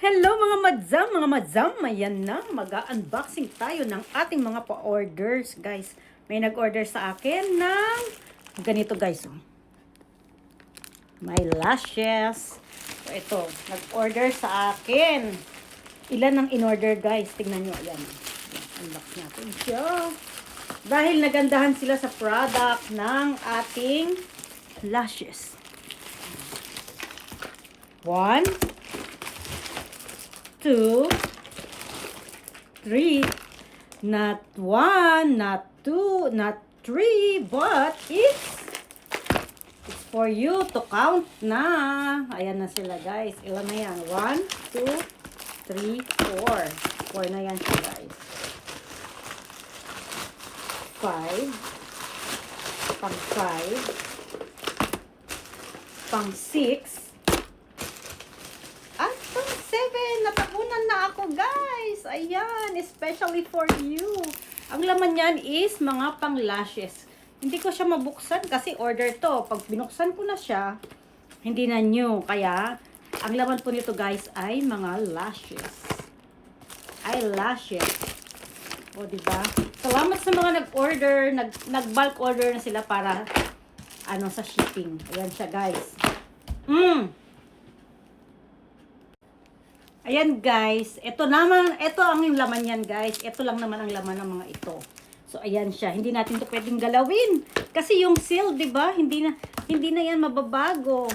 Hello mga madzam, ayan na, mag-unboxing tayo ng ating mga pa-orders, guys. May nag-order sa akin ng ganito, guys. Oh. My lashes. So, ito, nag-order sa akin. Ilan ang in-order, guys? Tingnan nyo, ayan. Unbox natin siya. Dahil nagandahan sila sa product ng ating lashes. 1, 2, 3, not 1, not 2, not 3, but it's for you to count na. Ayan na sila, guys. Ilan na yan? 1, 2, 3, 4. 4 na yan siya, guys. 5, pang 5, pang 6, at pang 7. Natapunan na ako, guys. Ayan, especially for you. Ang laman niyan is mga pang lashes. Hindi ko siya mabuksan kasi order to. Pag binuksan ko na siya, hindi na new. Kaya, ang laman po nito, guys, ay mga lashes. Eyelashes. O, diba? Salamat sa mga nag-order. Nag-bulk order na sila para sa shipping. Ayan siya, guys. Ayan, guys. Ito naman, ito ang yung laman yan, guys. Ito lang naman ang laman ng mga ito. So, ayan siya. Hindi natin to pwedeng galawin. Kasi yung seal, diba? Hindi na yan mababago.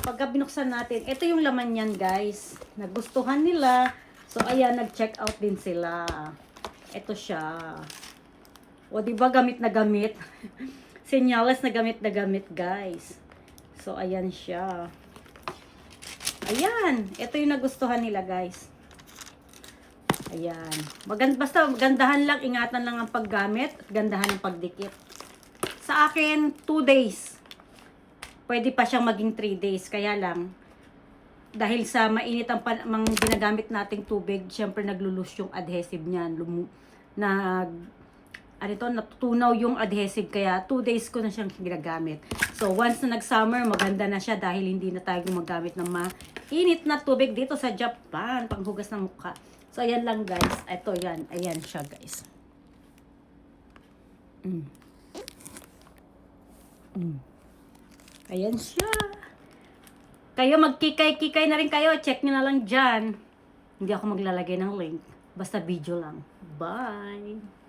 Pagka binuksan natin, ito yung laman yan, guys. Nagustuhan nila. So, ayan, nag-check out din sila. Ito siya. O, diba, gamit na gamit? Senyales na gamit, guys. So, ayan siya. Ayan. Ito yung nagustuhan nila, guys. Ayan. Basta gandahan lang, ingatan lang ang paggamit at gandahan ang pagdikit. Sa akin, 2 days. Pwede pa siyang maging 3 days. Kaya lang, dahil sa mainit ang ginagamit nating tubig, syempre naglulus yung adhesive niyan. Natutunaw yung adhesive, kaya 2 days ko na siyang ginagamit. So, once na nag-summer, maganda na siya dahil hindi na tayo gumagamit ng mainit na tubig dito sa Japan, panghugas ng mukha. So, ayan lang, guys. Ito, yan. Ayan siya, guys. Ayan siya. Kayo, magkikay-kikay na rin kayo. Check nyo na lang dyan. Hindi ako maglalagay ng link. Basta video lang. Bye!